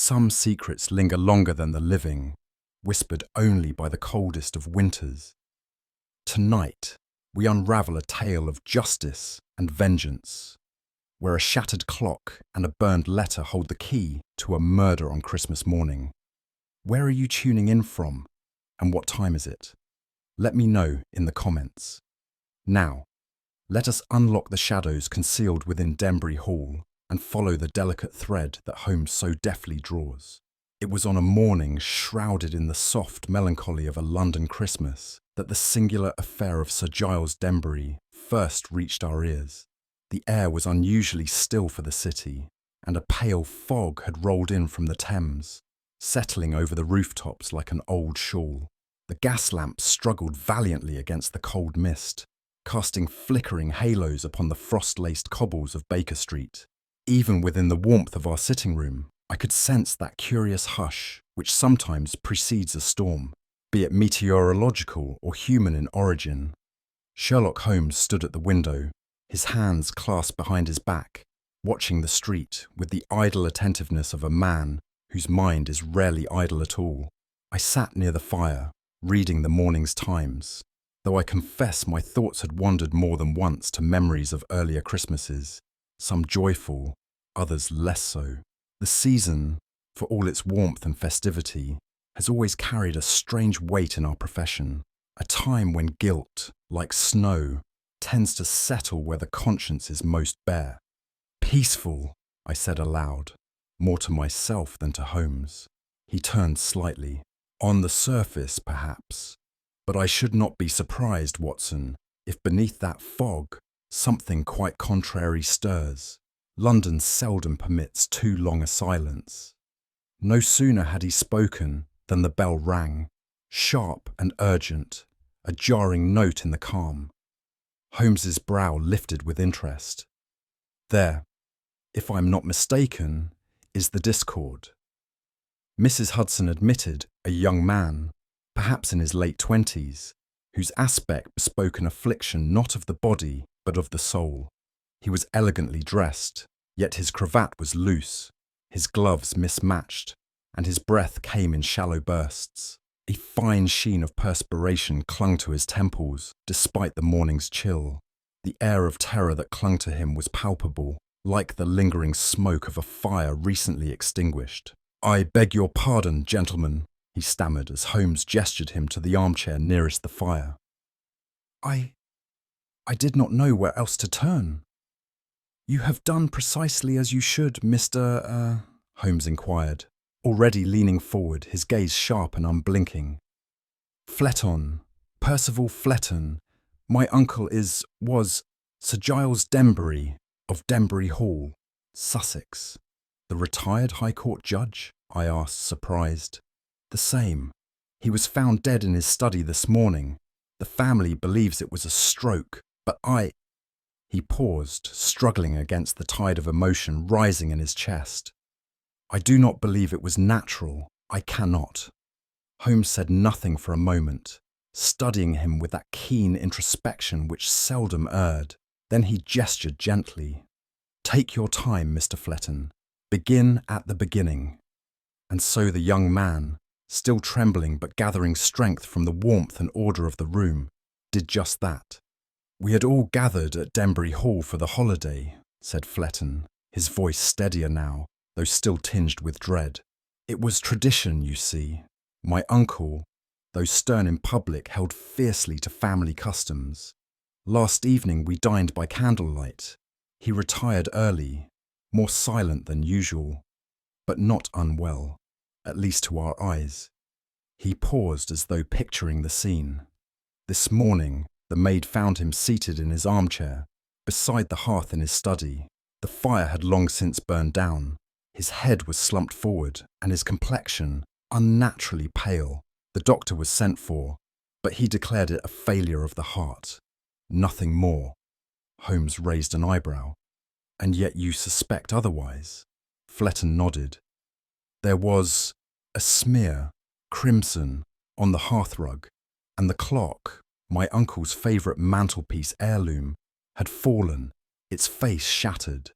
Some secrets linger longer than the living, whispered only by the coldest of winters. Tonight, we unravel a tale of justice and vengeance, where a shattered clock and a burned letter hold the key to a murder on Christmas morning. Where are you tuning in from, and what time is it? Let me know in the comments. Now, let us unlock the shadows concealed within Dembry Hall and follow the delicate thread that Holmes so deftly draws. It was on a morning shrouded in the soft melancholy of a London Christmas that the singular affair of Sir Giles Dembry first reached our ears. The air was unusually still for the city, and a pale fog had rolled in from the Thames, settling over the rooftops like an old shawl. The gas lamps struggled valiantly against the cold mist, casting flickering halos upon the frost-laced cobbles of Baker Street. Even within the warmth of our sitting room, I could sense that curious hush which sometimes precedes a storm, be it meteorological or human in origin. Sherlock Holmes stood at the window, his hands clasped behind his back, watching the street with the idle attentiveness of a man whose mind is rarely idle at all. I sat near the fire, reading the morning's Times, though I confess my thoughts had wandered more than once to memories of earlier Christmases, some joyful, others less so. The season, for all its warmth and festivity, has always carried a strange weight in our profession, a time when guilt, like snow, tends to settle where the conscience is most bare. Peaceful, I said aloud, more to myself than to Holmes. He turned slightly. On the surface, perhaps, but I should not be surprised, Watson, if beneath that fog something quite contrary stirs. London seldom permits too long a silence. No sooner had he spoken than the bell rang, sharp and urgent, a jarring note in the calm. Holmes's brow lifted with interest. There, if I am not mistaken, is the discord. Mrs. Hudson admitted a young man, perhaps in his late 20s, whose aspect bespoke an affliction not of the body but of the soul. He was elegantly dressed, yet his cravat was loose, his gloves mismatched, and his breath came in shallow bursts. A fine sheen of perspiration clung to his temples, despite the morning's chill. The air of terror that clung to him was palpable, like the lingering smoke of a fire recently extinguished. "I beg your pardon, gentlemen," he stammered as Holmes gestured him to the armchair nearest the fire. I did not know where else to turn." "You have done precisely as you should, Mr. Holmes inquired, already leaning forward, his gaze sharp and unblinking. "Fletton, Percival Fletton. My uncle was Sir Giles Dembry of Dembry Hall, Sussex." "The retired High Court judge?" I asked, surprised. "The same. He was found dead in his study this morning. The family believes it was a stroke, but He paused, struggling against the tide of emotion rising in his chest. "I do not believe it was natural. I cannot." Holmes said nothing for a moment, studying him with that keen introspection which seldom erred. Then he gestured gently. "Take your time, Mr. Fletton. Begin at the beginning." And so the young man, still trembling but gathering strength from the warmth and order of the room, did just that. "We had all gathered at Dembry Hall for the holiday," said Fletton, his voice steadier now, though still tinged with dread. "It was tradition, you see. My uncle, though stern in public, held fiercely to family customs. Last evening we dined by candlelight. He retired early, more silent than usual, but not unwell, at least to our eyes." He paused as though picturing the scene. "This morning, the maid found him seated in his armchair, beside the hearth in his study. The fire had long since burned down. His head was slumped forward, and his complexion unnaturally pale. The doctor was sent for, but he declared it a failure of the heart. Nothing more." Holmes raised an eyebrow. "And yet you suspect otherwise?" Fletton nodded. "There was a smear, crimson, on the hearthrug, and the clock, my uncle's favourite mantelpiece heirloom, had fallen, its face shattered.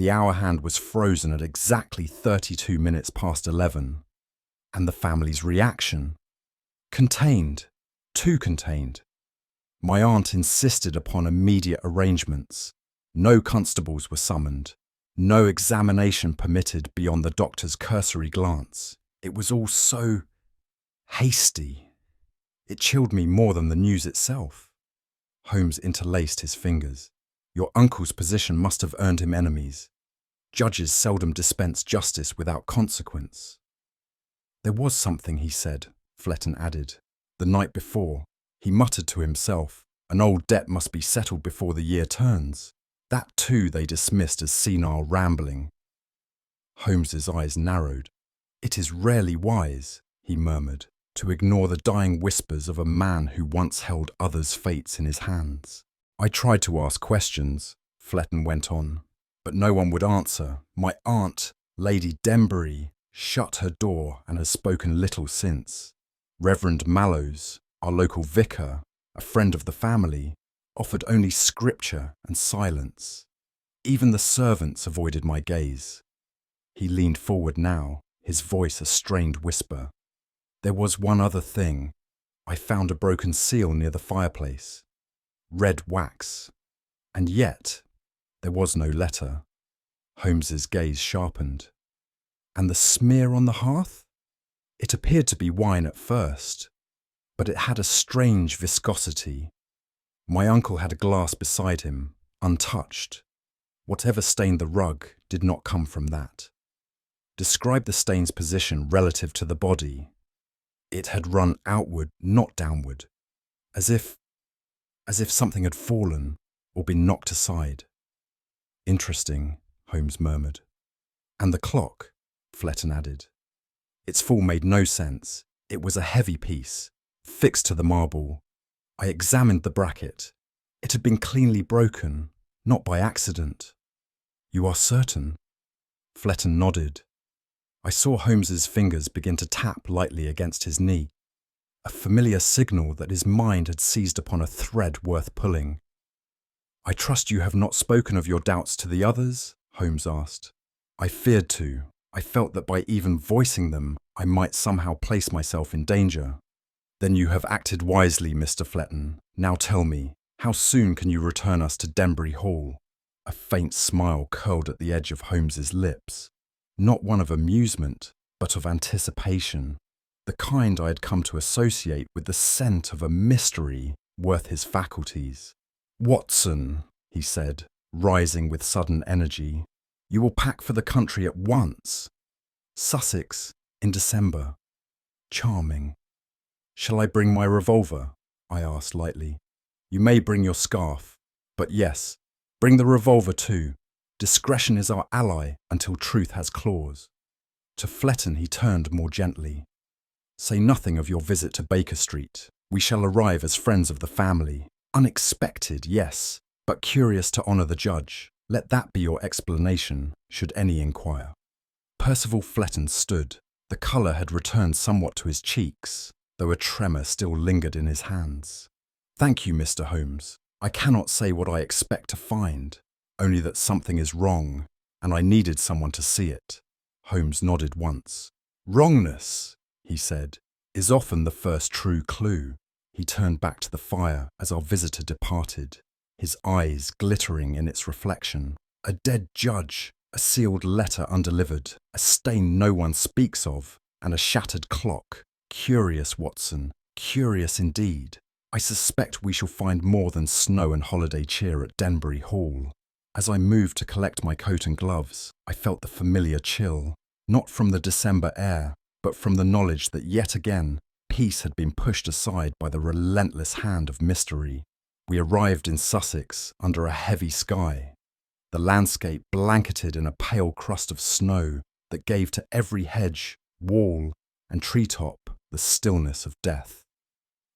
The hour hand was frozen at exactly 32 minutes past 11. And the family's reaction? Contained. Too contained. My aunt insisted upon immediate arrangements. No constables were summoned. No examination permitted beyond the doctor's cursory glance. It was all so hasty. It chilled me more than the news itself. Holmes interlaced his fingers. Your uncle's position must have earned him enemies. Judges seldom dispense justice without consequence. There was something, he said, Fletton added. The night before, he muttered to himself, an old debt must be settled before the year turns. That too they dismissed as senile rambling. Holmes's eyes narrowed. It is rarely wise, he murmured, to ignore the dying whispers of a man who once held others' fates in his hands. I tried to ask questions, Fletton went on, but no one would answer. My aunt, Lady Dembry, shut her door and has spoken little since. Reverend Mallows, our local vicar, a friend of the family, offered only scripture and silence. Even the servants avoided my gaze. He leaned forward now, his voice a strained whisper. There was one other thing. I found a broken seal near the fireplace. Red wax. And yet, there was no letter. Holmes's gaze sharpened. And the smear on the hearth? It appeared to be wine at first, but it had a strange viscosity. My uncle had a glass beside him, untouched. Whatever stained the rug did not come from that. Describe the stain's position relative to the body. It had run outward, not downward, as if something had fallen or been knocked aside. Interesting, Holmes murmured. And the clock, Fletton added. Its fall made no sense. It was a heavy piece, fixed to the marble. I examined the bracket. It had been cleanly broken, not by accident. You are certain? Fletton nodded. I saw Holmes's fingers begin to tap lightly against his knee, a familiar signal that his mind had seized upon a thread worth pulling. I trust you have not spoken of your doubts to the others? Holmes asked. I feared to. I felt that by even voicing them, I might somehow place myself in danger. Then you have acted wisely, Mr. Fletton. Now tell me, how soon can you return us to Dembry Hall? A faint smile curled at the edge of Holmes's lips. Not one of amusement, but of anticipation. The kind I had come to associate with the scent of a mystery worth his faculties. Watson, he said, rising with sudden energy, you will pack for the country at once. Sussex, in December. Charming. Shall I bring my revolver? I asked lightly. You may bring your scarf, but yes, bring the revolver too. Discretion is our ally until truth has claws. To Fletton he turned more gently. Say nothing of your visit to Baker Street. We shall arrive as friends of the family. Unexpected, yes, but curious to honour the judge. Let that be your explanation, should any inquire. Percival Fletton stood. The colour had returned somewhat to his cheeks, though a tremor still lingered in his hands. Thank you, Mr. Holmes. I cannot say what I expect to find, only that something is wrong, and I needed someone to see it. Holmes nodded once. Wrongness, he said, is often the first true clue. He turned back to the fire as our visitor departed, his eyes glittering in its reflection. A dead judge, a sealed letter undelivered, a stain no one speaks of, and a shattered clock. Curious, Watson, curious indeed. I suspect we shall find more than snow and holiday cheer at Dembry Hall. As I moved to collect my coat and gloves, I felt the familiar chill, not from the December air, but from the knowledge that yet again, peace had been pushed aside by the relentless hand of mystery. We arrived in Sussex under a heavy sky, the landscape blanketed in a pale crust of snow that gave to every hedge, wall, and treetop the stillness of death.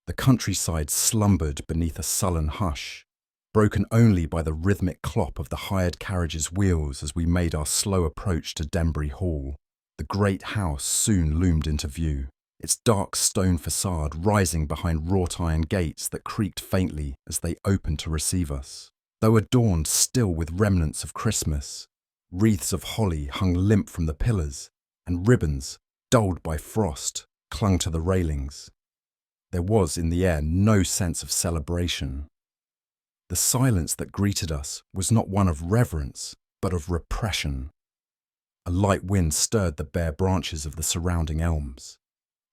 The countryside slumbered beneath a sullen hush, broken only by the rhythmic clop of the hired carriage's wheels as we made our slow approach to Dembry Hall. The great house soon loomed into view, its dark stone facade rising behind wrought iron gates that creaked faintly as they opened to receive us. Though adorned still with remnants of Christmas, Wreaths of holly hung limp from the pillars, and ribbons, dulled by frost, clung to the railings. There was in the air no sense of celebration. The silence that greeted us was not one of reverence, but of repression. A light wind stirred the bare branches of the surrounding elms,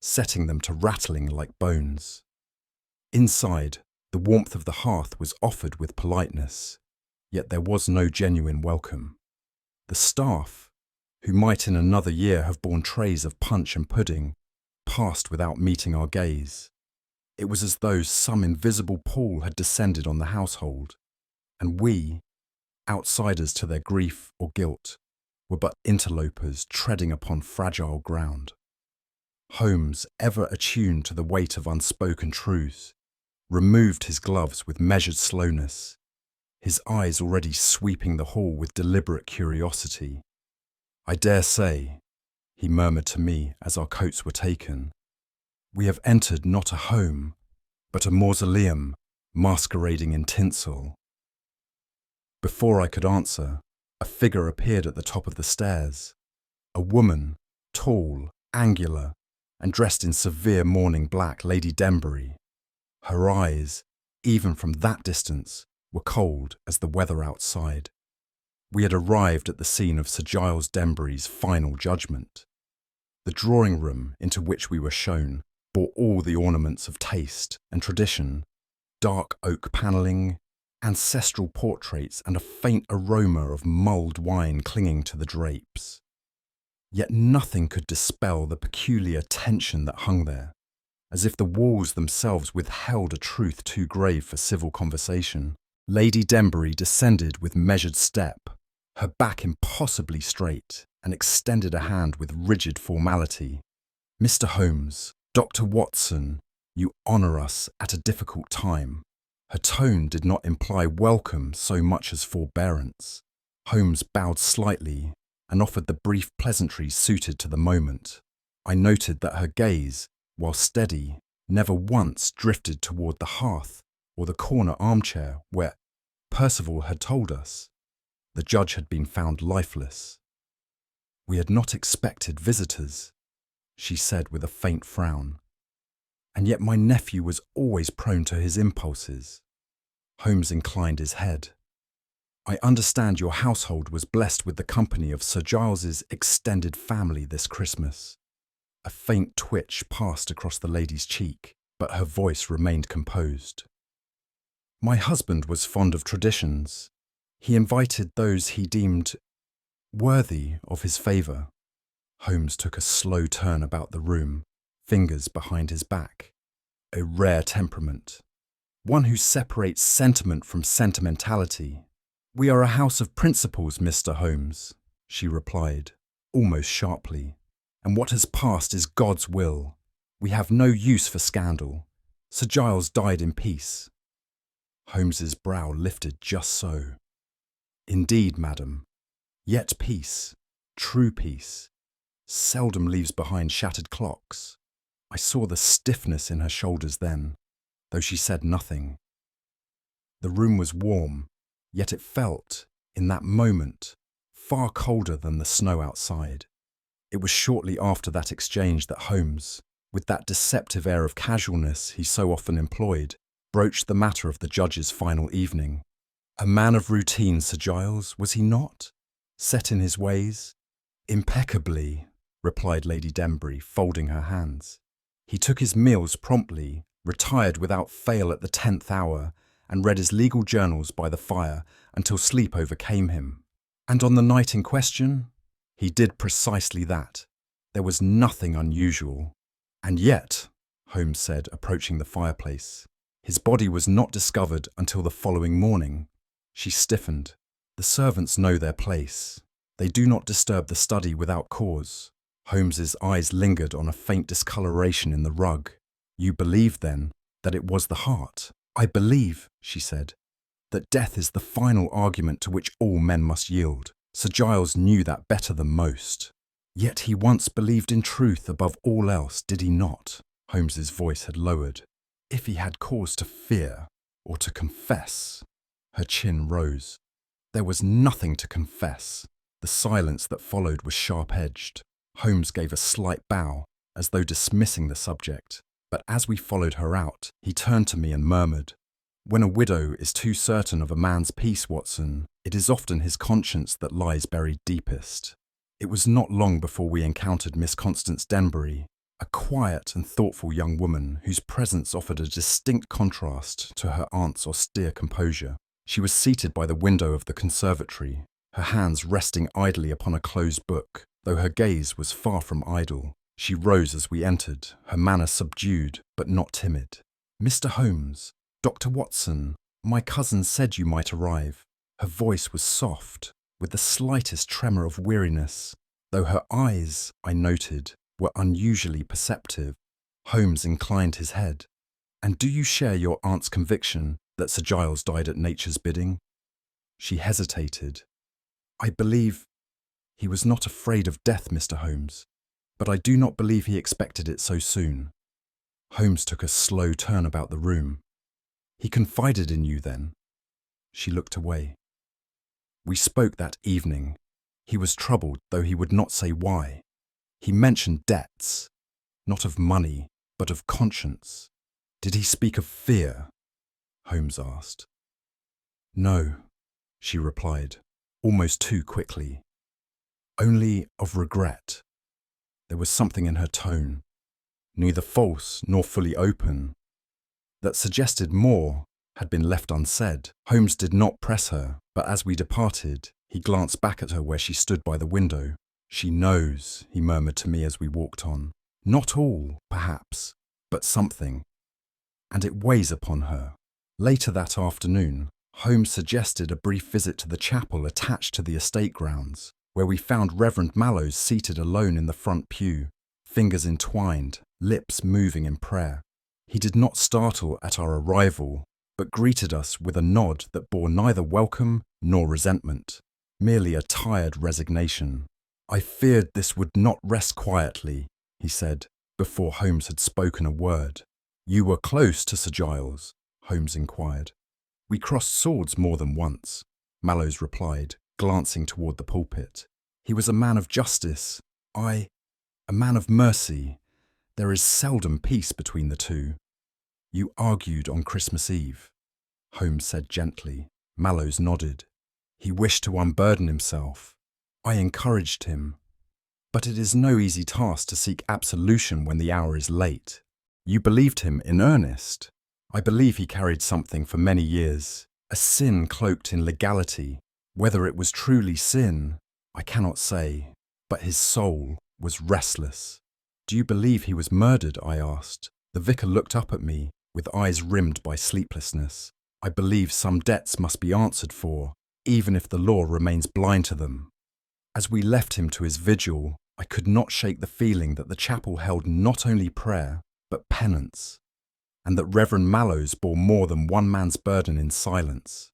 setting them to rattling like bones. Inside, the warmth of the hearth was offered with politeness, yet there was no genuine welcome. The staff, who might in another year have borne trays of punch and pudding, passed without meeting our gaze. It was as though some invisible pall had descended on the household, and we, outsiders to their grief or guilt, were but interlopers treading upon fragile ground. Holmes, ever attuned to the weight of unspoken truths, removed his gloves with measured slowness, his eyes already sweeping the hall with deliberate curiosity. "I dare say," he murmured to me as our coats were taken, "we have entered not a home, but a mausoleum masquerading in tinsel." Before I could answer, a figure appeared at the top of the stairs. A woman, tall, angular, and dressed in severe mourning black, Lady Dembry. Her eyes, even from that distance, were cold as the weather outside. We had arrived at the scene of Sir Giles Dembry's final judgment. The drawing room into which we were shown bore all the ornaments of taste and tradition, dark oak panelling, ancestral portraits, and a faint aroma of mulled wine clinging to the drapes. Yet nothing could dispel the peculiar tension that hung there, as if the walls themselves withheld a truth too grave for civil conversation. Lady Dembry descended with measured step, her back impossibly straight, and extended a hand with rigid formality. "Mr. Holmes, Dr. Watson, you honour us at a difficult time." Her tone did not imply welcome so much as forbearance. Holmes bowed slightly and offered the brief pleasantries suited to the moment. I noted that her gaze, while steady, never once drifted toward the hearth or the corner armchair where, Percival had told us, the judge had been found lifeless. "We had not expected visitors," she said with a faint frown. "And yet my nephew was always prone to his impulses." Holmes inclined his head. "I understand your household was blessed with the company of Sir Giles's extended family this Christmas." A faint twitch passed across the lady's cheek, but her voice remained composed. "My husband was fond of traditions. He invited those he deemed worthy of his favour." Holmes took a slow turn about the room, fingers behind his back. "A rare temperament. One who separates sentiment from sentimentality." "We are a house of principles, Mr. Holmes," she replied, almost sharply. "And what has passed is God's will. We have no use for scandal. Sir Giles died in peace." Holmes's brow lifted just so. "Indeed, madam. Yet peace, true peace, seldom leaves behind shattered clocks." I saw the stiffness in her shoulders then, though she said nothing. The room was warm, yet it felt, in that moment, far colder than the snow outside. It was shortly after that exchange that Holmes, with that deceptive air of casualness he so often employed, broached the matter of the judge's final evening. A man of routine, Sir Giles, was he not? Set in his ways? "Impeccably," replied Lady Dembry, folding her hands. "He took his meals promptly, retired without fail at the 10th hour, and read his legal journals by the fire until sleep overcame him. And on the night in question, he did precisely that. There was nothing unusual. And yet," Holmes said, approaching the fireplace, "his body was not discovered until the following morning." She stiffened. "The servants know their place. They do not disturb the study without cause." Holmes's eyes lingered on a faint discoloration in the rug. "You believe, then, that it was the heart?" "I believe," she said, "that death is the final argument to which all men must yield. Sir Giles knew that better than most. Yet he once believed in truth above all else, did he not?" Holmes's voice had lowered. "If he had cause to fear, or to confess." Her chin rose. "There was nothing to confess. The silence that followed was sharp-edged. Holmes gave a slight bow, as though dismissing the subject, but as we followed her out, he turned to me and murmured, "When a widow is too certain of a man's peace, Watson, it is often his conscience that lies buried deepest." It was not long before we encountered Miss Constance Dembry, a quiet and thoughtful young woman whose presence offered a distinct contrast to her aunt's austere composure. She was seated by the window of the conservatory, her hands resting idly upon a closed book, though her gaze was far from idle. She rose as we entered, her manner subdued but not timid. "Mr. Holmes, Dr. Watson, my cousin said you might arrive." Her voice was soft, with the slightest tremor of weariness, though her eyes, I noted, were unusually perceptive. Holmes inclined his head. "And do you share your aunt's conviction that Sir Giles died at nature's bidding?" She hesitated. "I believe he was not afraid of death, Mr. Holmes, but I do not believe he expected it so soon." Holmes took a slow turn about the room. "He confided in you, then?" She looked away. "We spoke that evening. He was troubled, though he would not say why. He mentioned debts, not of money, but of conscience." "Did he speak of fear?" Holmes asked. "No," she replied, almost too quickly. "Only of regret." There was something in her tone, neither false nor fully open, that suggested more had been left unsaid. Holmes did not press her, but as we departed, he glanced back at her where she stood by the window. "She knows," he murmured to me as we walked on. "Not all, perhaps, but something. And it weighs upon her." Later that afternoon, Holmes suggested a brief visit to the chapel attached to the estate grounds, where we found Reverend Mallows seated alone in the front pew, fingers entwined, lips moving in prayer. He did not startle at our arrival, but greeted us with a nod that bore neither welcome nor resentment, merely a tired resignation. "I feared this would not rest quietly," he said, before Holmes had spoken a word. "You were close to Sir Giles?" Holmes inquired. "We crossed swords more than once," Mallows replied, glancing toward the pulpit. "He was a man of justice, a man of mercy. There is seldom peace between the two." "You argued on Christmas Eve," Holmes said gently. Mallows nodded. "He wished to unburden himself. I encouraged him. But it is no easy task to seek absolution when the hour is late." "You believed him in earnest?" "I believe he carried something for many years, a sin cloaked in legality. Whether it was truly sin, I cannot say, but his soul was restless." "Do you believe he was murdered?" I asked. The vicar looked up at me, with eyes rimmed by sleeplessness. "I believe some debts must be answered for, even if the law remains blind to them." As we left him to his vigil, I could not shake the feeling that the chapel held not only prayer, but penance, and that Reverend Mallows bore more than one man's burden in silence.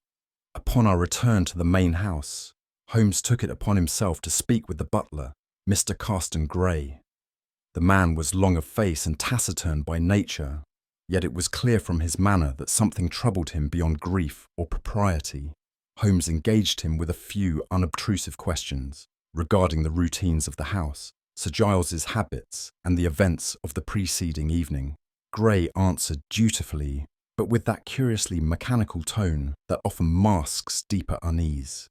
Upon our return to the main house, Holmes took it upon himself to speak with the butler, Mr. Carston Gray. The man was long of face and taciturn by nature, yet it was clear from his manner that something troubled him beyond grief or propriety. Holmes engaged him with a few unobtrusive questions regarding the routines of the house, Sir Giles's habits, and the events of the preceding evening. Gray answered dutifully, but with that curiously mechanical tone that often masks deeper unease.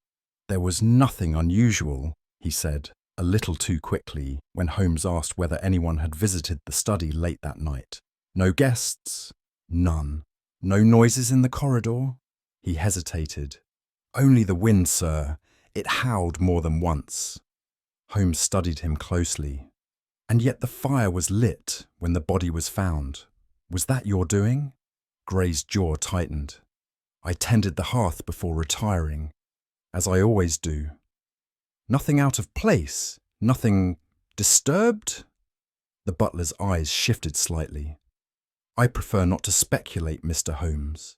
"There was nothing unusual," he said, a little too quickly, when Holmes asked whether anyone had visited the study late that night. "No guests?" "None." "No noises in the corridor?" He hesitated. "Only the wind, sir. It howled more than once." Holmes studied him closely. "And yet the fire was lit when the body was found. Was that your doing?" Gray's jaw tightened. "I tended the hearth before retiring, as I always do." "Nothing out of place? Nothing disturbed?" The butler's eyes shifted slightly. "I prefer not to speculate, Mr. Holmes."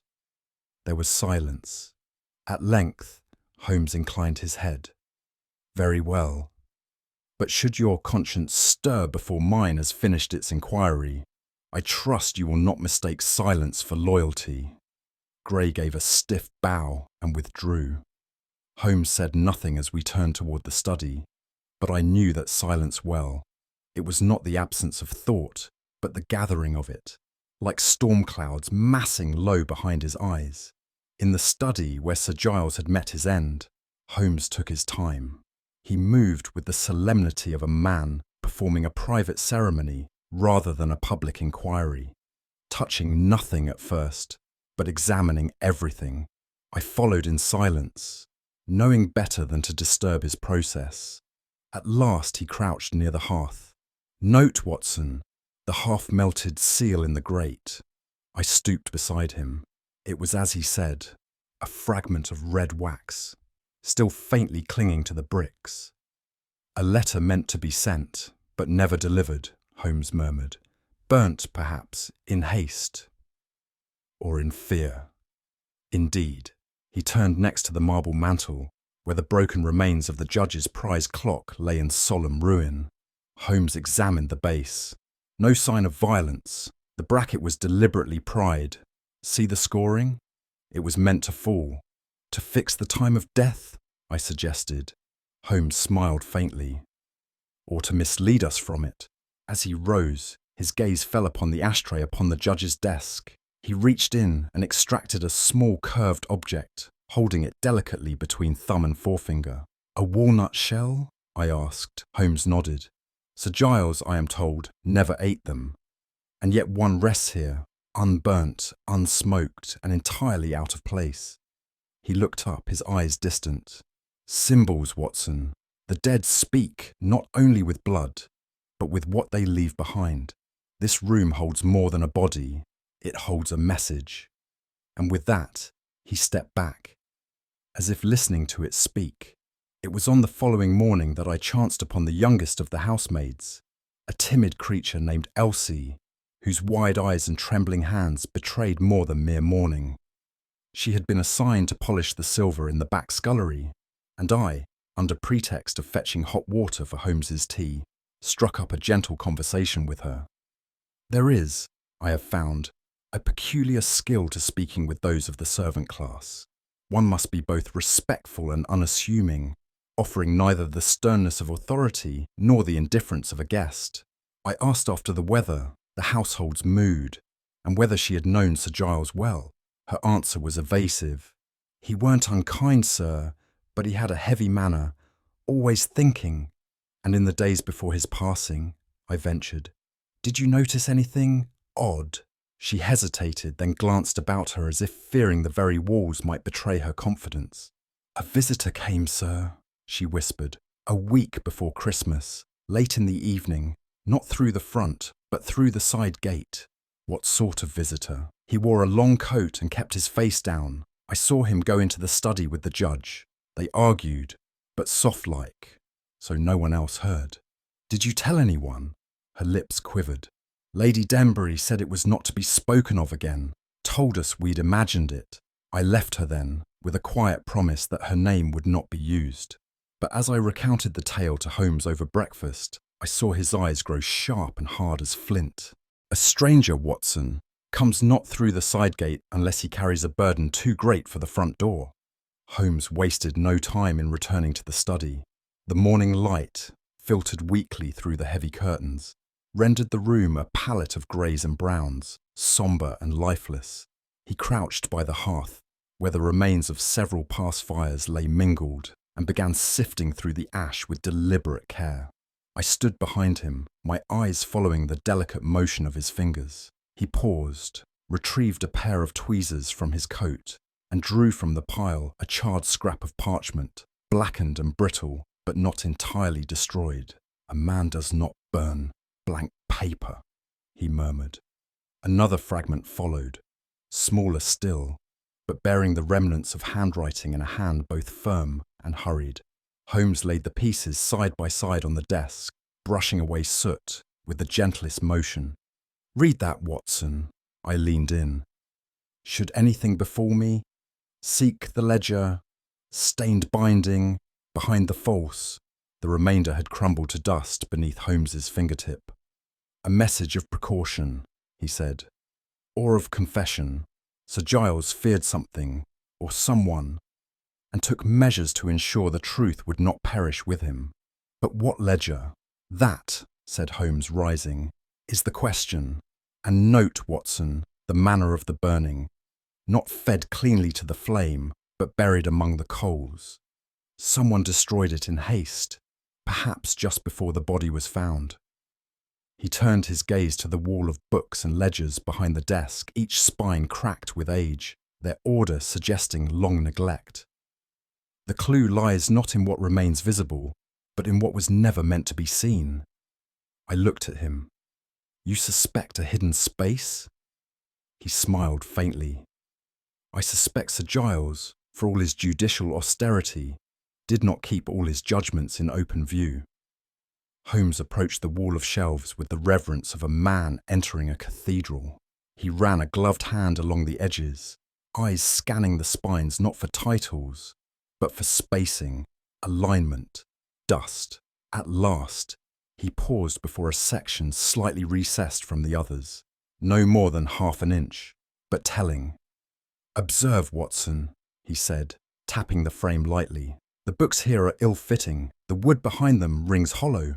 There was silence. At length, Holmes inclined his head. "Very well. But should your conscience stir before mine has finished its inquiry, I trust you will not mistake silence for loyalty." Gray gave a stiff bow and withdrew. Holmes said nothing as we turned toward the study, but I knew that silence well. It was not the absence of thought, but the gathering of it, like storm clouds massing low behind his eyes. In the study where Sir Giles had met his end, Holmes took his time. He moved with the solemnity of a man performing a private ceremony rather than a public inquiry, touching nothing at first, but examining everything. I followed in silence, knowing better than to disturb his process. At last he crouched near the hearth. "Note, Watson, the half-melted seal in the grate." I stooped beside him. It was as he said, a fragment of red wax, still faintly clinging to the bricks. "A letter meant to be sent, but never delivered," Holmes murmured. "Burnt, perhaps, in haste. Or in fear." Indeed. He turned next to the marble mantel, where the broken remains of the judge's prize clock lay in solemn ruin. Holmes examined the base. No sign of violence. The bracket was deliberately pried. See the scoring? It was meant to fall. "To fix the time of death?" I suggested. Holmes smiled faintly. "Or to mislead us from it." As he rose, his gaze fell upon the ashtray upon the judge's desk. He reached in and extracted a small curved object, holding it delicately between thumb and forefinger. "A walnut shell?" I asked. Holmes nodded. "Sir Giles, I am told, never ate them. And yet one rests here, unburnt, unsmoked, and entirely out of place." He looked up, his eyes distant. "Symbols, Watson. The dead speak not only with blood, but with what they leave behind. This room holds more than a body. It holds a message." And with that, he stepped back, as if listening to it speak. It was on the following morning that I chanced upon the youngest of the housemaids, a timid creature named Elsie, whose wide eyes and trembling hands betrayed more than mere mourning. She had been assigned to polish the silver in the back scullery, and I, under pretext of fetching hot water for Holmes's tea, struck up a gentle conversation with her. There is, I have found, a peculiar skill to speaking with those of the servant class. One must be both respectful and unassuming, offering neither the sternness of authority nor the indifference of a guest. I asked after the weather, the household's mood, and whether she had known Sir Giles well. Her answer was evasive. "He weren't unkind, sir, but he had a heavy manner, always thinking." "And in the days before his passing," I ventured, "did you notice anything odd?" She hesitated, then glanced about her as if fearing the very walls might betray her confidence. "A visitor came, sir," she whispered, "a week before Christmas, late in the evening, not through the front, but through the side gate." "What sort of visitor?" "He wore a long coat and kept his face down. I saw him go into the study with the judge. They argued, but soft-like, so no one else heard." "Did you tell anyone?" Her lips quivered. "Lady Dembry said it was not to be spoken of again, told us we'd imagined it." I left her then, with a quiet promise that her name would not be used. But as I recounted the tale to Holmes over breakfast, I saw his eyes grow sharp and hard as flint. "A stranger, Watson, comes not through the side gate unless he carries a burden too great for the front door." Holmes wasted no time in returning to the study. The morning light, filtered weakly through the heavy curtains, rendered the room a palette of greys and browns, sombre and lifeless. He crouched by the hearth, where the remains of several past fires lay mingled, and began sifting through the ash with deliberate care. I stood behind him, my eyes following the delicate motion of his fingers. He paused, retrieved a pair of tweezers from his coat, and drew from the pile a charred scrap of parchment, blackened and brittle, but not entirely destroyed. "A man does not burn blank paper," he murmured. Another fragment followed, smaller still, but bearing the remnants of handwriting in a hand both firm and hurried. Holmes laid the pieces side by side on the desk, brushing away soot with the gentlest motion. "Read that, Watson." I leaned in. "Should anything befall me, seek the ledger, stained binding, behind the false." The remainder had crumbled to dust beneath Holmes's fingertip. "A message of precaution," he said, "or of confession. Sir Giles feared something, or someone. and took measures to ensure the truth would not perish with him. But what ledger? That, said Holmes, rising, is the question. And note, Watson, the manner of the burning, not fed cleanly to the flame, but buried among the coals. Someone destroyed it in haste, perhaps just before the body was found. He turned his gaze to the wall of books and ledgers behind the desk, each spine cracked with age, their order suggesting long neglect. The clue lies not in what remains visible, but in what was never meant to be seen. I looked at him. You suspect a hidden space? He smiled faintly. I suspect Sir Giles, for all his judicial austerity, did not keep all his judgments in open view. Holmes approached the wall of shelves with the reverence of a man entering a cathedral. He ran a gloved hand along the edges, eyes scanning the spines not for titles, but for spacing, alignment, dust. At last, he paused before a section slightly recessed from the others, no more than half an inch, but telling. Observe, Watson, he said, tapping the frame lightly. The books here are ill-fitting. The wood behind them rings hollow.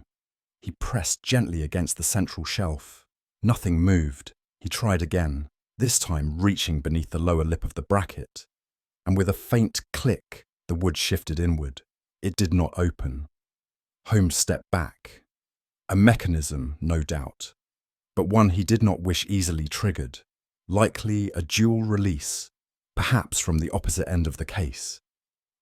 He pressed gently against the central shelf. Nothing moved. He tried again, this time reaching beneath the lower lip of the bracket. And with a faint click, the wood shifted inward. It did not open. Holmes stepped back. A mechanism, no doubt, but one he did not wish easily triggered. Likely a dual release, perhaps from the opposite end of the case.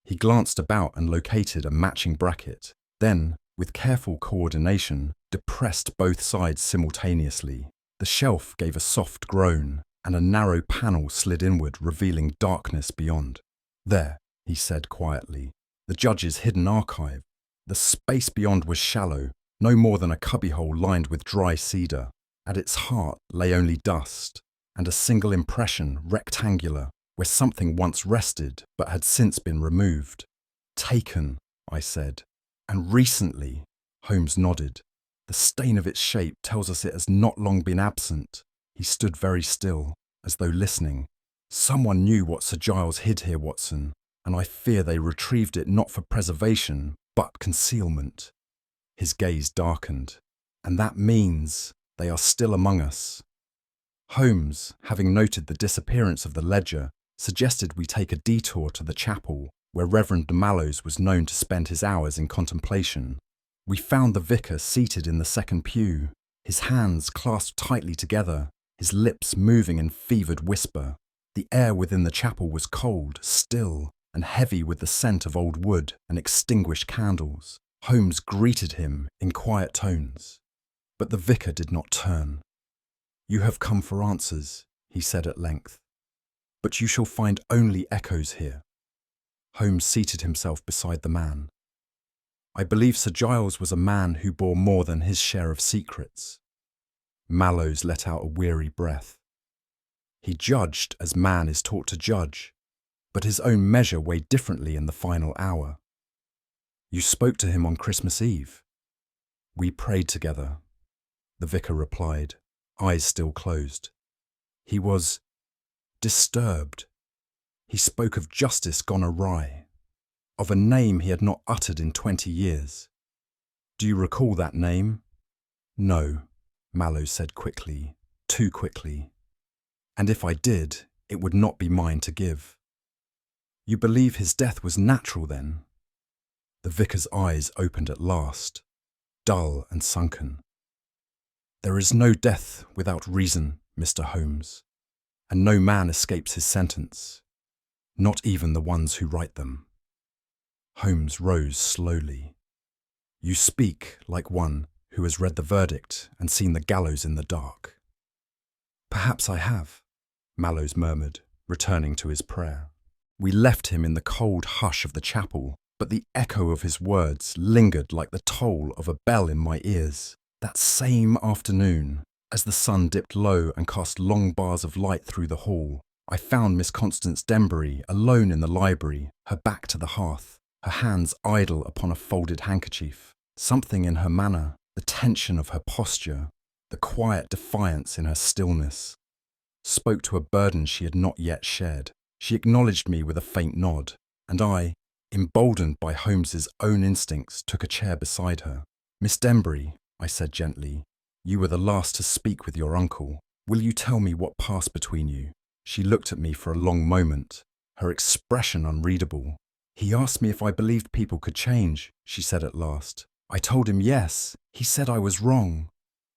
He glanced about and located a matching bracket, then, with careful coordination, depressed both sides simultaneously. The shelf gave a soft groan, and a narrow panel slid inward, revealing darkness beyond. There, he said quietly, the judge's hidden archive. The space beyond was shallow, no more than a cubbyhole lined with dry cedar. At its heart lay only dust, and a single impression, rectangular, where something once rested but had since been removed. Taken, I said. And recently, Holmes nodded. The stain of its shape tells us it has not long been absent. He stood very still, as though listening. Someone knew what Sir Giles hid here, Watson, and I fear they retrieved it not for preservation, but concealment. His gaze darkened. And that means they are still among us. Holmes, having noted the disappearance of the ledger, suggested we take a detour to the chapel, where Reverend Mallows was known to spend his hours in contemplation. We found the vicar seated in the second pew, his hands clasped tightly together, his lips moving in fevered whisper. The air within the chapel was cold, still, and heavy with the scent of old wood and extinguished candles. Holmes greeted him in quiet tones, but the vicar did not turn. You have come for answers, he said at length, but you shall find only echoes here. Holmes seated himself beside the man. I believe Sir Giles was a man who bore more than his share of secrets. Mallows let out a weary breath. He judged as man is taught to judge, but his own measure weighed differently in the final hour. You spoke to him on Christmas Eve. We prayed together, the vicar replied, eyes still closed. He was disturbed. He spoke of justice gone awry, of a name he had not uttered in 20 years. Do you recall that name? No, Mallows said quickly, too quickly. And if I did, it would not be mine to give. You believe his death was natural then? The vicar's eyes opened at last, dull and sunken. There is no death without reason, Mr. Holmes, and no man escapes his sentence, not even the ones who write them. Holmes rose slowly. You speak like one who has read the verdict and seen the gallows in the dark. Perhaps I have, Mallows murmured, returning to his prayer. We left him in the cold hush of the chapel, but the echo of his words lingered like the toll of a bell in my ears. That same afternoon, as the sun dipped low and cast long bars of light through the hall, I found Miss Constance Dembry alone in the library, her back to the hearth, her hands idle upon a folded handkerchief. Something in her manner, the tension of her posture, the quiet defiance in her stillness, spoke to a burden she had not yet shared. She acknowledged me with a faint nod, and I, emboldened by Holmes's own instincts, took a chair beside her. "Miss Dembry," I said gently, "you were the last to speak with your uncle. Will you tell me what passed between you?" She looked at me for a long moment, her expression unreadable. "He asked me if I believed people could change," she said at last. "I told him yes. He said I was wrong."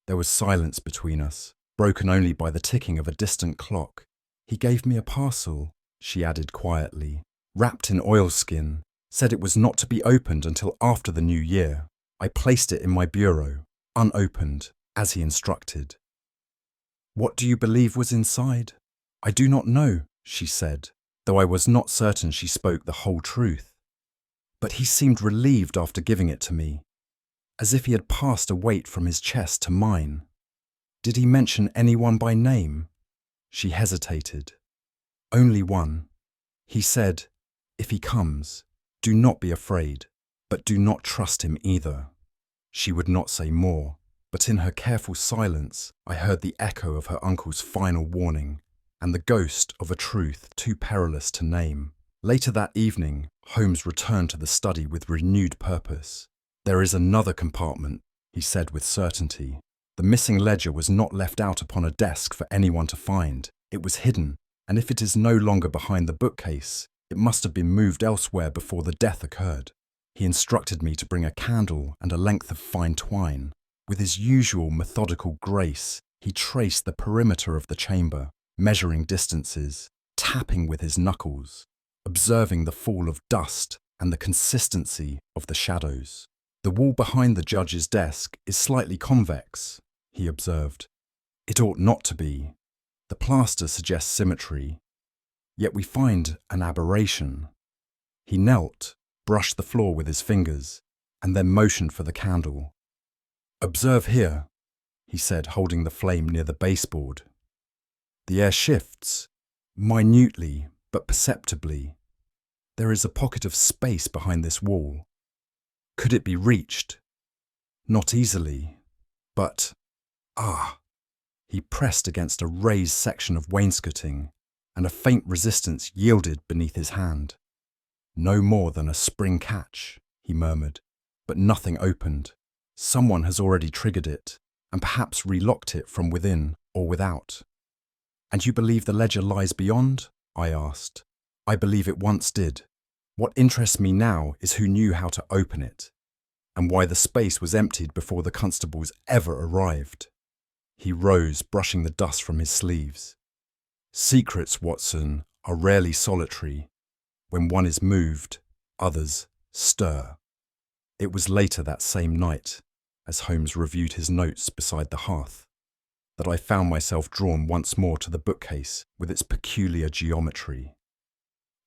There was silence between us, broken only by the ticking of a distant clock. "He gave me a parcel," she added quietly, "wrapped in oilskin, said it was not to be opened until after the new year. I placed it in my bureau, unopened, as he instructed." "What do you believe was inside?" "I do not know," she said, though I was not certain she spoke the whole truth. "But he seemed relieved after giving it to me, as if he had passed a weight from his chest to mine." "Did he mention anyone by name?" She hesitated. "Only one. He said, 'If he comes, do not be afraid, but do not trust him either.'" She would not say more, but in her careful silence I heard the echo of her uncle's final warning, and the ghost of a truth too perilous to name. Later that evening, Holmes returned to the study with renewed purpose. "There is another compartment," he said with certainty. "The missing ledger was not left out upon a desk for anyone to find. It was hidden, and if it is no longer behind the bookcase, it must have been moved elsewhere before the death occurred." He instructed me to bring a candle and a length of fine twine. With his usual methodical grace, he traced the perimeter of the chamber, measuring distances, tapping with his knuckles, observing the fall of dust and the consistency of the shadows. "The wall behind the judge's desk is slightly convex," he observed. "It ought not to be. The plaster suggests symmetry, yet we find an aberration." He knelt, brushed the floor with his fingers, and then motioned for the candle. "Observe here," he said, holding the flame near the baseboard. "The air shifts, minutely but perceptibly. There is a pocket of space behind this wall. Could it be reached? Not easily, but ah!" He pressed against a raised section of wainscoting, and a faint resistance yielded beneath his hand. "No more than a spring catch," he murmured, "but nothing opened. Someone has already triggered it, and perhaps relocked it from within or without." "And you believe the ledger lies beyond?" I asked. "I believe it once did. What interests me now is who knew how to open it, and why the space was emptied before the constables ever arrived." He rose, brushing the dust from his sleeves. "Secrets, Watson, are rarely solitary. When one is moved, others stir." It was later that same night, as Holmes reviewed his notes beside the hearth, that I found myself drawn once more to the bookcase with its peculiar geometry.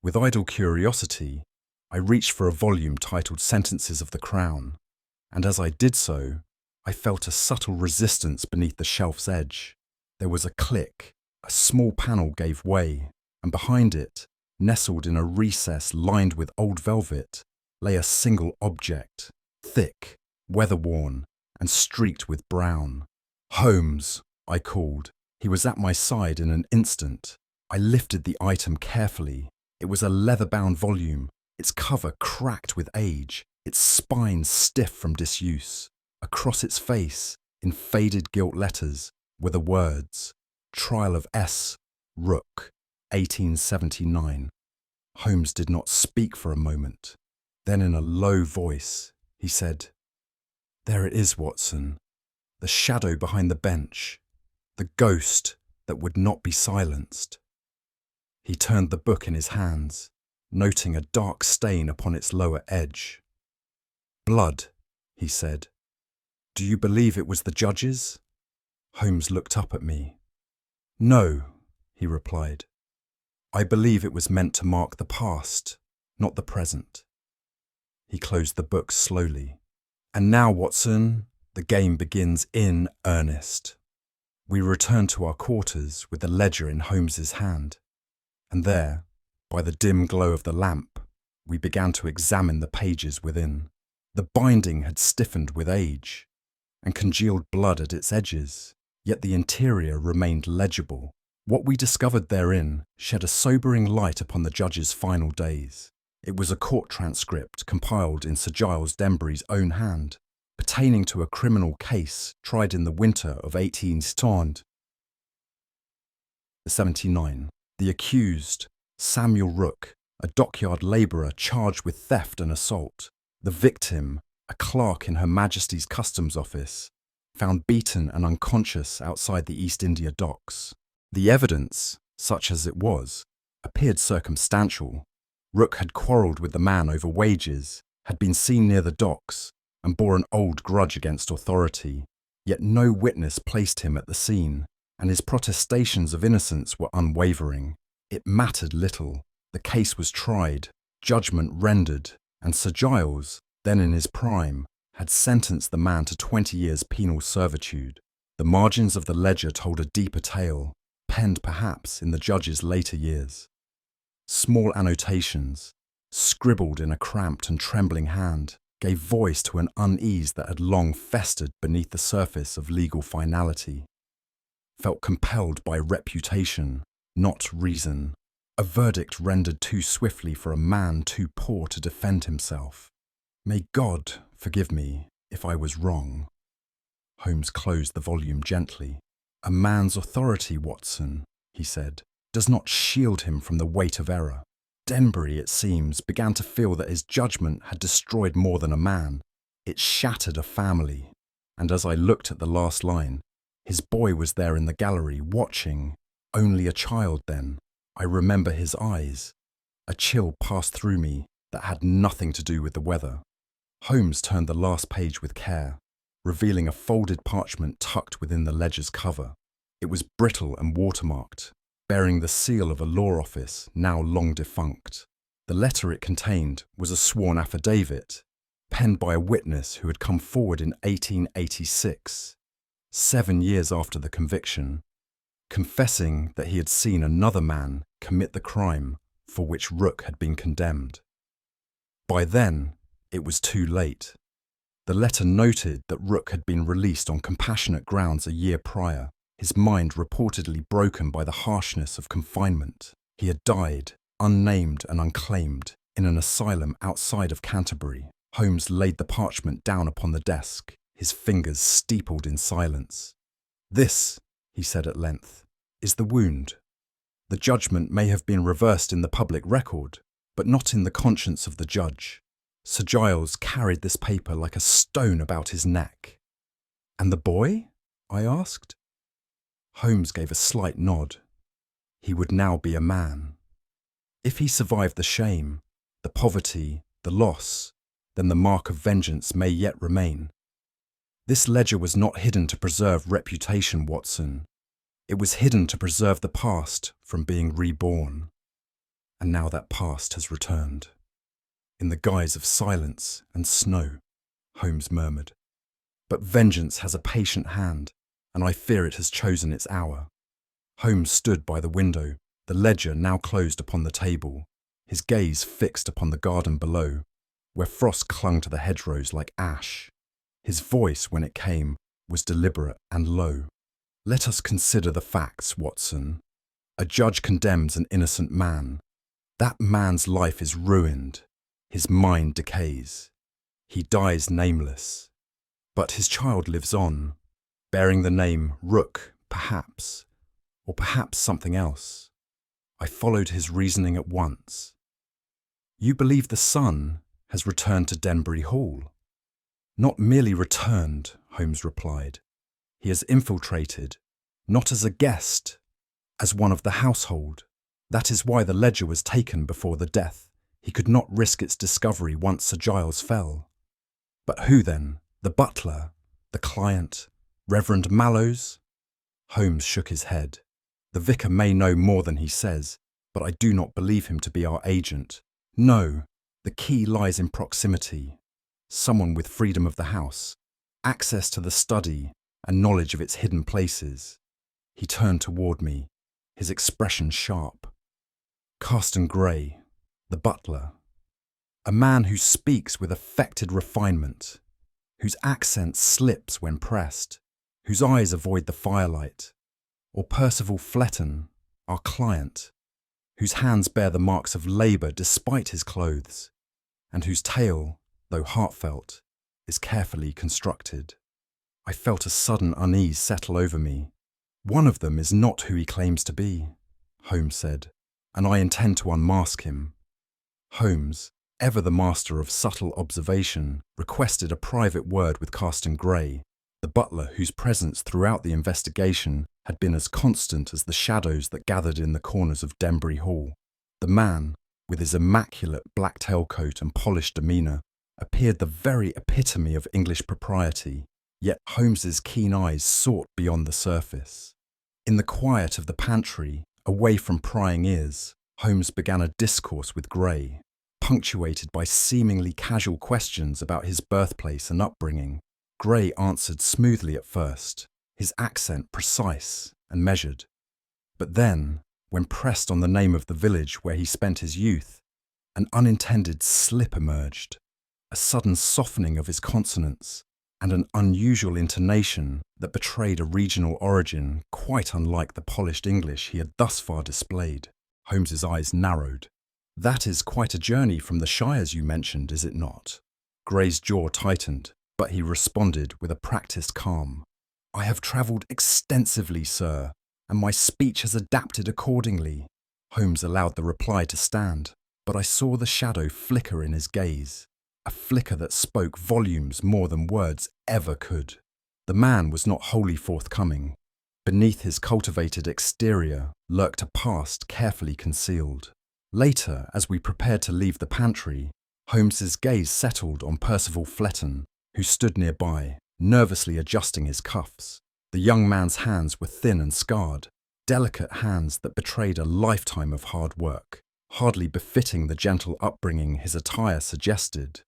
With idle curiosity, I reached for a volume titled Sentences of the Crown, and as I did so, I felt a subtle resistance beneath the shelf's edge. There was a click, a small panel gave way, and behind it, nestled in a recess lined with old velvet, lay a single object, thick, weather-worn, and streaked with brown. "Holmes," I called. He was at my side in an instant. I lifted the item carefully. It was a leather-bound volume, its cover cracked with age, its spine stiff from disuse. Across its face, in faded gilt letters, were the words, "Trial of S. Rook, 1879. Holmes did not speak for a moment. Then in a low voice, he said, "There it is, Watson. The shadow behind the bench. The ghost that would not be silenced." He turned the book in his hands, noting a dark stain upon its lower edge. "Blood," he said. "Do you believe it was the judge's?" Holmes looked up at me. "No," he replied. "I believe it was meant to mark the past, not the present." He closed the book slowly. "And now, Watson, the game begins in earnest." We returned to our quarters with the ledger in Holmes's hand, and there, by the dim glow of the lamp, we began to examine the pages within. The binding had stiffened with age, and congealed blood at its edges, yet the interior remained legible. What we discovered therein shed a sobering light upon the judge's final days. It was a court transcript compiled in Sir Giles Dembry's own hand, pertaining to a criminal case tried in the winter of 1879. The accused, Samuel Rook, a dockyard labourer charged with theft and assault. The victim, a clerk in Her Majesty's Customs Office, found beaten and unconscious outside the East India Docks. The evidence, such as it was, appeared circumstantial. Rook had quarrelled with the man over wages, had been seen near the docks, and bore an old grudge against authority. Yet no witness placed him at the scene, and his protestations of innocence were unwavering. It mattered little. The case was tried, judgment rendered, and Sir Giles, then in his prime, had sentenced the man to 20 years penal servitude. The margins of the ledger told a deeper tale, penned perhaps in the judge's later years. Small annotations, scribbled in a cramped and trembling hand, gave voice to an unease that had long festered beneath the surface of legal finality. Felt compelled by reputation, not reason. A verdict rendered too swiftly for a man too poor to defend himself. May God forgive me if I was wrong. Holmes closed the volume gently. A man's authority, Watson, he said, does not shield him from the weight of error. Dembry, it seems, began to feel that his judgment had destroyed more than a man. It shattered a family. And as I looked at the last line, his boy was there in the gallery, watching, only a child then. I remember his eyes. A chill passed through me that had nothing to do with the weather. Holmes turned the last page with care, revealing a folded parchment tucked within the ledger's cover. It was brittle and watermarked, bearing the seal of a law office now long defunct. The letter it contained was a sworn affidavit, penned by a witness who had come forward in 1886, 7 years after the conviction, confessing that he had seen another man commit the crime for which Rook had been condemned. By then, it was too late. The letter noted that Rook had been released on compassionate grounds a year prior, his mind reportedly broken by the harshness of confinement. He had died, unnamed and unclaimed, in an asylum outside of Canterbury. Holmes laid the parchment down upon the desk, his fingers steepled in silence. "This," he said at length, "is the wound. The judgment may have been reversed in the public record, but not in the conscience of the judge." Sir Giles carried this paper like a stone about his neck. "And the boy?" I asked. Holmes gave a slight nod. He would now be a man. If he survived the shame, the poverty, the loss, then the mark of vengeance may yet remain. This ledger was not hidden to preserve reputation, Watson. It was hidden to preserve the past from being reborn. And now that past has returned. In the guise of silence and snow, Holmes murmured. But vengeance has a patient hand, and I fear it has chosen its hour. Holmes stood by the window, the ledger now closed upon the table, his gaze fixed upon the garden below, where frost clung to the hedgerows like ash. His voice, when it came, was deliberate and low. "Let us consider the facts, Watson. A judge condemns an innocent man. That man's life is ruined. His mind decays. He dies nameless. But his child lives on, bearing the name Rook, perhaps, or perhaps something else." I followed his reasoning at once. "You believe the son has returned to Dembry Hall?" "Not merely returned," Holmes replied. "He has infiltrated, not as a guest, as one of the household. That is why the ledger was taken before the death. He could not risk its discovery once Sir Giles fell." "But who then? The butler? The client? Reverend Mallows?" Holmes shook his head. "The vicar may know more than he says, but I do not believe him to be our agent. No, the key lies in proximity. Someone with freedom of the house, access to the study, and knowledge of its hidden places." He turned toward me, his expression sharp. "Carston Gray, the butler. A man who speaks with affected refinement, whose accent slips when pressed, whose eyes avoid the firelight. Or Percival Fletton, our client, whose hands bear the marks of labour despite his clothes, and whose tale, though heartfelt, is carefully constructed. I felt a sudden unease settle over me. One of them is not who he claims to be, Holmes said, and I intend to unmask him. Holmes, ever the master of subtle observation, requested a private word with Carston Gray, the butler whose presence throughout the investigation had been as constant as the shadows that gathered in the corners of Dembry Hall. The man, with his immaculate black tailcoat and polished demeanour, appeared the very epitome of English propriety, yet Holmes's keen eyes sought beyond the surface. In the quiet of the pantry, away from prying ears, Holmes began a discourse with Gray, punctuated by seemingly casual questions about his birthplace and upbringing. Gray answered smoothly at first, his accent precise and measured. But then, when pressed on the name of the village where he spent his youth, an unintended slip emerged, a sudden softening of his consonants, and an unusual intonation that betrayed a regional origin quite unlike the polished English he had thus far displayed. Holmes's eyes narrowed. "That is quite a journey from the Shires you mentioned, is it not?" Gray's jaw tightened, but he responded with a practised calm. "I have travelled extensively, sir, and my speech has adapted accordingly." Holmes allowed the reply to stand, but I saw the shadow flicker in his gaze, a flicker that spoke volumes more than words ever could. The man was not wholly forthcoming. Beneath his cultivated exterior lurked a past carefully concealed. Later, as we prepared to leave the pantry, Holmes's gaze settled on Percival Fletton, who stood nearby, nervously adjusting his cuffs. The young man's hands were thin and scarred, delicate hands that betrayed a lifetime of hard work, hardly befitting the gentle upbringing his attire suggested.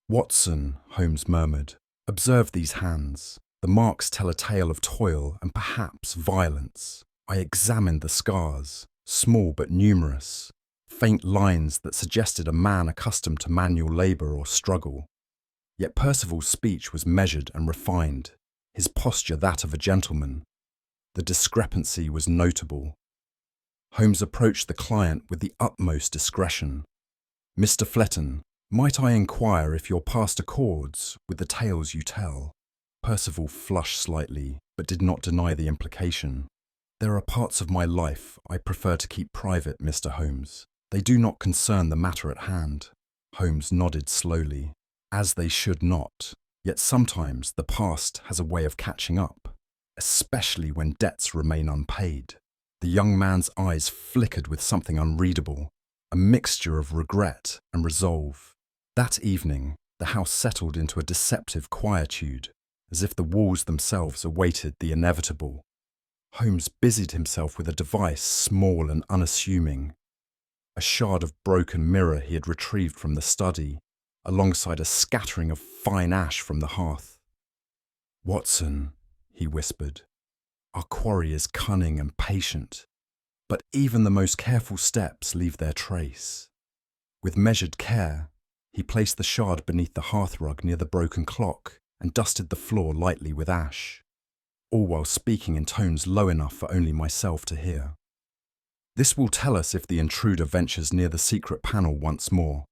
"Watson," Holmes murmured, "observe these hands. The marks tell a tale of toil and perhaps violence." I examined the scars, small but numerous, faint lines that suggested a man accustomed to manual labour or struggle. Yet Percival's speech was measured and refined, his posture that of a gentleman. The discrepancy was notable. Holmes approached the client with the utmost discretion. "Mr. Fletton, might I inquire if your past accords with the tales you tell?" Percival flushed slightly, but did not deny the implication. "There are parts of my life I prefer to keep private, Mr. Holmes. They do not concern the matter at hand." Holmes nodded slowly. "As they should not. Yet sometimes the past has a way of catching up, especially when debts remain unpaid." The young man's eyes flickered with something unreadable, a mixture of regret and resolve. That evening, the house settled into a deceptive quietude, as if the walls themselves awaited the inevitable. Holmes busied himself with a device small and unassuming, a shard of broken mirror he had retrieved from the study, alongside a scattering of fine ash from the hearth. "Watson," he whispered, "our quarry is cunning and patient, but even the most careful steps leave their trace." With measured care, he placed the shard beneath the hearthrug near the broken clock and dusted the floor lightly with ash, all while speaking in tones low enough for only myself to hear. "This will tell us if the intruder ventures near the secret panel once more.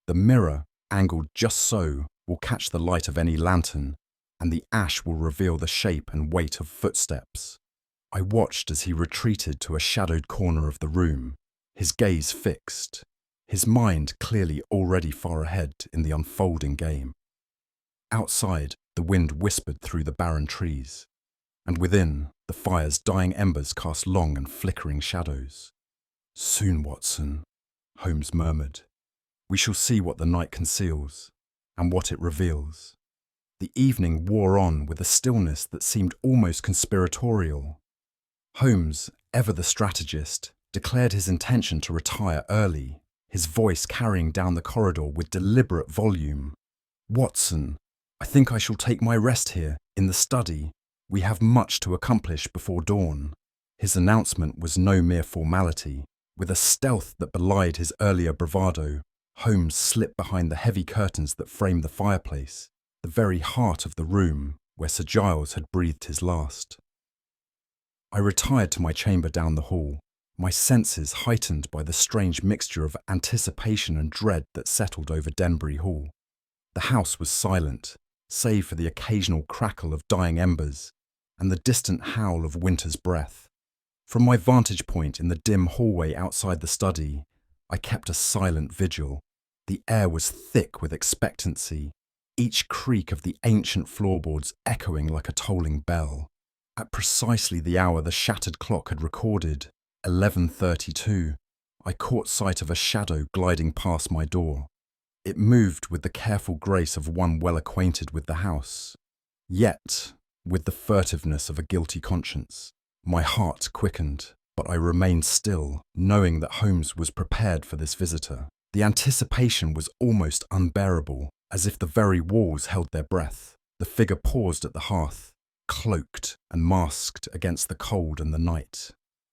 The mirror, angled just so, will catch the light of any lantern, and the ash will reveal the shape and weight of footsteps." I watched as he retreated to a shadowed corner of the room, his gaze fixed, his mind clearly already far ahead in the unfolding game. Outside, the wind whispered through the barren trees, and within, the fire's dying embers cast long and flickering shadows. "Soon, Watson," Holmes murmured. "We shall see what the night conceals, and what it reveals." The evening wore on with a stillness that seemed almost conspiratorial. Holmes, ever the strategist, declared his intention to retire early, his voice carrying down the corridor with deliberate volume. "Watson, I think I shall take my rest here, in the study. We have much to accomplish before dawn." His announcement was no mere formality. With a stealth that belied his earlier bravado, Holmes slipped behind the heavy curtains that framed the fireplace, the very heart of the room where Sir Giles had breathed his last. I retired to my chamber down the hall, my senses heightened by the strange mixture of anticipation and dread that settled over Dembry Hall. The house was silent, save for the occasional crackle of dying embers and the distant howl of winter's breath. From my vantage point in the dim hallway outside the study, I kept a silent vigil. The air was thick with expectancy, each creak of the ancient floorboards echoing like a tolling bell. At precisely the hour the shattered clock had recorded, 11:32, I caught sight of a shadow gliding past my door. It moved with the careful grace of one well acquainted with the house, yet with the furtiveness of a guilty conscience. My heart quickened, but I remained still, knowing that Holmes was prepared for this visitor. The anticipation was almost unbearable, as if the very walls held their breath. The figure paused at the hearth, cloaked and masked against the cold and the night.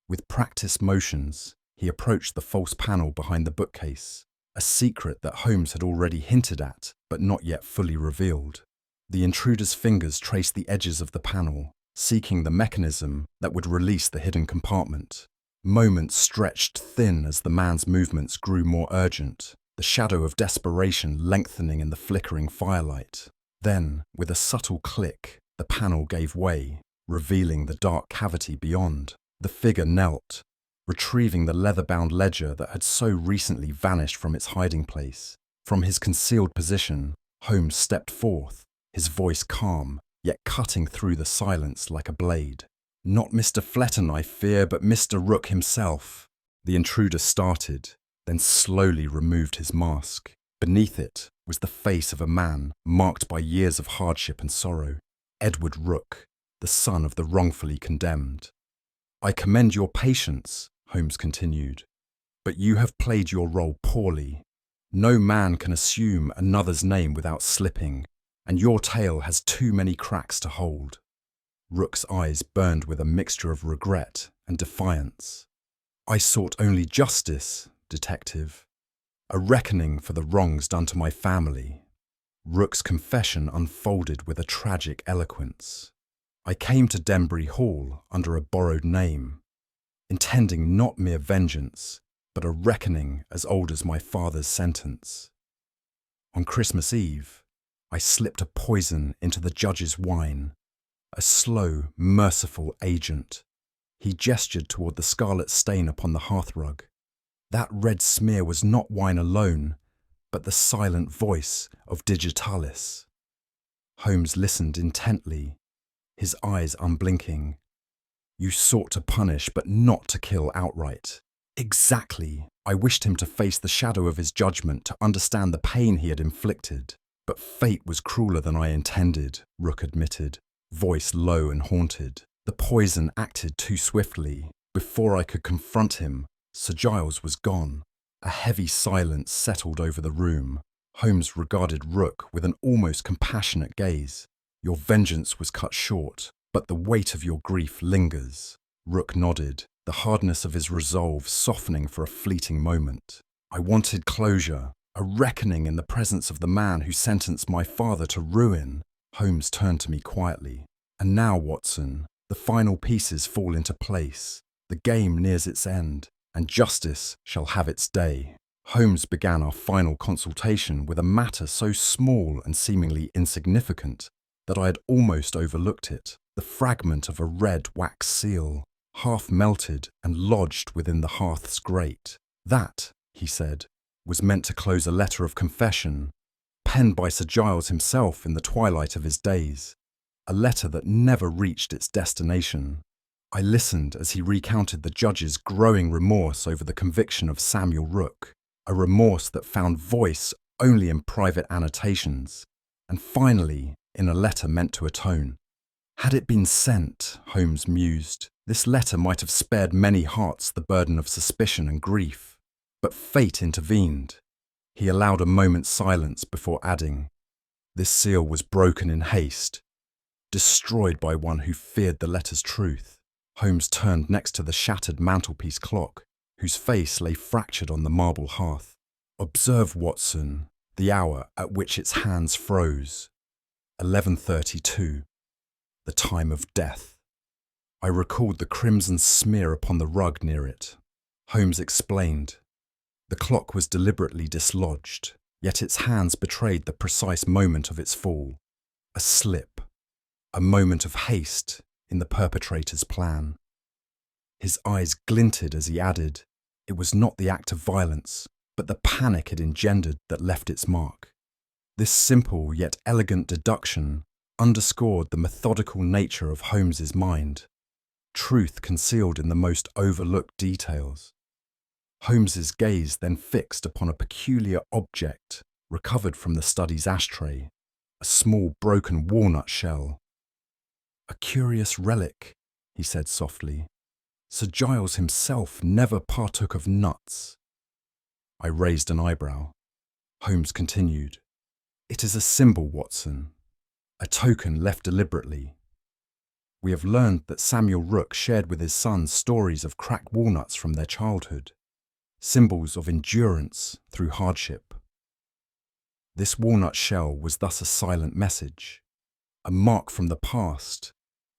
With practiced motions, he approached the false panel behind the bookcase, a secret that Holmes had already hinted at, but not yet fully revealed. The intruder's fingers traced the edges of the panel, seeking the mechanism that would release the hidden compartment. Moments stretched thin as the man's movements grew more urgent, the shadow of desperation lengthening in the flickering firelight. Then, with a subtle click, the panel gave way, revealing the dark cavity beyond. The figure knelt, retrieving the leather-bound ledger that had so recently vanished from its hiding place. From his concealed position, Holmes stepped forth, his voice calm, yet cutting through the silence like a blade. "Not Mr. Fletton, I fear, but Mr. Rook himself." The intruder started, then slowly removed his mask. Beneath it was the face of a man marked by years of hardship and sorrow. Edward Rook, the son of the wrongfully condemned. "I commend your patience," Holmes continued, "but you have played your role poorly. No man can assume another's name without slipping, and your tale has too many cracks to hold." Rook's eyes burned with a mixture of regret and defiance. "I sought only justice, detective, a reckoning for the wrongs done to my family." Rook's confession unfolded with a tragic eloquence. "I came to Dembry Hall under a borrowed name, intending not mere vengeance, but a reckoning as old as my father's sentence. On Christmas Eve, I slipped a poison into the judge's wine, a slow, merciful agent." He gestured toward the scarlet stain upon the hearthrug. That red smear was not wine alone, but the silent voice of Digitalis. Holmes listened intently, his eyes unblinking. "You sought to punish, but not to kill outright." "Exactly. I wished him to face the shadow of his judgment, to understand the pain he had inflicted. But fate was crueler than I intended," Rook admitted, voice low and haunted. "The poison acted too swiftly. Before I could confront him, Sir Giles was gone." A heavy silence settled over the room. Holmes regarded Rook with an almost compassionate gaze. "Your vengeance was cut short, but the weight of your grief lingers." Rook nodded, the hardness of his resolve softening for a fleeting moment. "I wanted closure, a reckoning in the presence of the man who sentenced my father to ruin." Holmes turned to me quietly. "And now, Watson, the final pieces fall into place. The game nears its end, and justice shall have its day." Holmes began our final consultation with a matter so small and seemingly insignificant that I had almost overlooked it. The fragment of a red wax seal, half melted and lodged within the hearth's grate. "That," he said, "was meant to close a letter of confession, penned by Sir Giles himself in the twilight of his days. A letter that never reached its destination." I listened as he recounted the judge's growing remorse over the conviction of Samuel Rook, a remorse that found voice only in private annotations, and finally in a letter meant to atone. "Had it been sent," Holmes mused, "this letter might have spared many hearts the burden of suspicion and grief. But fate intervened." He allowed a moment's silence before adding, "This seal was broken in haste, destroyed by one who feared the letter's truth." Holmes turned next to the shattered mantelpiece clock, whose face lay fractured on the marble hearth. "Observe, Watson, the hour at which its hands froze. 11:32, the time of death." I recalled the crimson smear upon the rug near it, Holmes explained. The clock was deliberately dislodged, yet its hands betrayed the precise moment of its fall. A slip, a moment of haste in the perpetrator's plan. His eyes glinted as he added, it was not the act of violence, but the panic it engendered that left its mark. This simple yet elegant deduction underscored the methodical nature of Holmes's mind, truth concealed in the most overlooked details. Holmes's gaze then fixed upon a peculiar object recovered from the study's ashtray, a small broken walnut shell. A curious relic, he said softly. Sir Giles himself never partook of nuts. I raised an eyebrow. Holmes continued. It is a symbol, Watson, a token left deliberately. We have learned that Samuel Rook shared with his sons stories of cracked walnuts from their childhood, symbols of endurance through hardship. This walnut shell was thus a silent message, a mark from the past,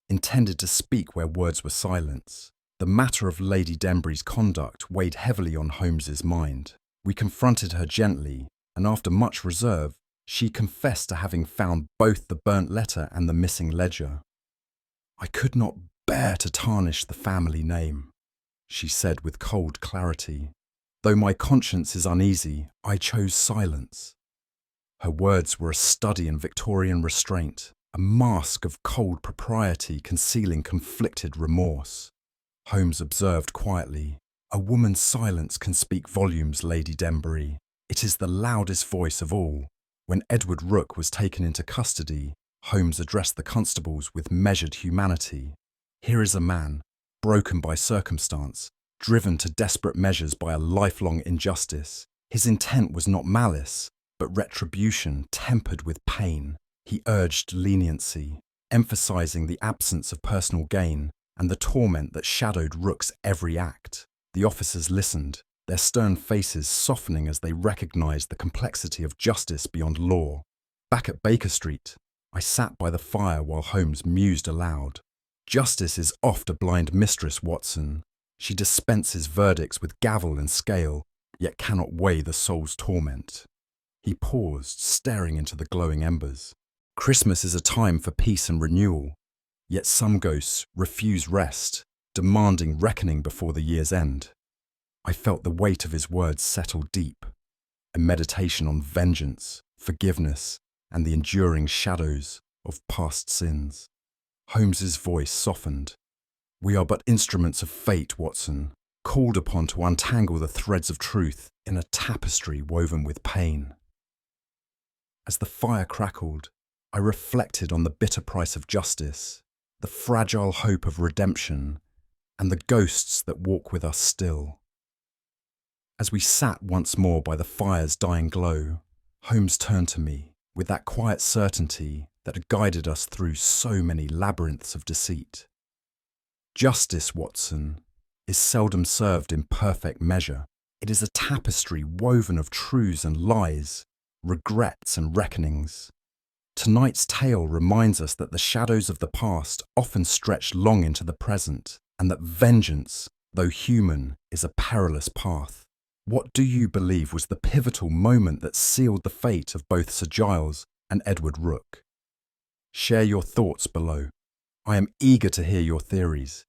intended to speak where words were silence. The matter of Lady Dembry's conduct weighed heavily on Holmes's mind. We confronted her gently, and after much reserve, she confessed to having found both the burnt letter and the missing ledger. I could not bear to tarnish the family name, she said with cold clarity. Though my conscience is uneasy, I chose silence. Her words were a study in Victorian restraint, a mask of cold propriety concealing conflicted remorse. Holmes observed quietly, a woman's silence can speak volumes, Lady Dembry. It is the loudest voice of all. When Edward Rook was taken into custody, Holmes addressed the constables with measured humanity. Here is a man, broken by circumstance, driven to desperate measures by a lifelong injustice. His intent was not malice, but retribution tempered with pain. He urged leniency, emphasizing the absence of personal gain and the torment that shadowed Rook's every act. The officers listened, their stern faces softening as they recognized the complexity of justice beyond law. Back at Baker Street, I sat by the fire while Holmes mused aloud. Justice is oft a blind mistress, Watson. She dispenses verdicts with gavel and scale, yet cannot weigh the soul's torment. He paused, staring into the glowing embers. Christmas is a time for peace and renewal, yet some ghosts refuse rest, demanding reckoning before the year's end. I felt the weight of his words settle deep, a meditation on vengeance, forgiveness, and the enduring shadows of past sins. Holmes's voice softened. We are but instruments of fate, Watson, called upon to untangle the threads of truth in a tapestry woven with pain. As the fire crackled, I reflected on the bitter price of justice, the fragile hope of redemption, and the ghosts that walk with us still. As we sat once more by the fire's dying glow, Holmes turned to me with that quiet certainty that had guided us through so many labyrinths of deceit. Justice, Watson, is seldom served in perfect measure. It is a tapestry woven of truths and lies, regrets and reckonings. Tonight's tale reminds us that the shadows of the past often stretch long into the present, and that vengeance, though human, is a perilous path. What do you believe was the pivotal moment that sealed the fate of both Sir Giles and Edward Rook? Share your thoughts below. I am eager to hear your theories.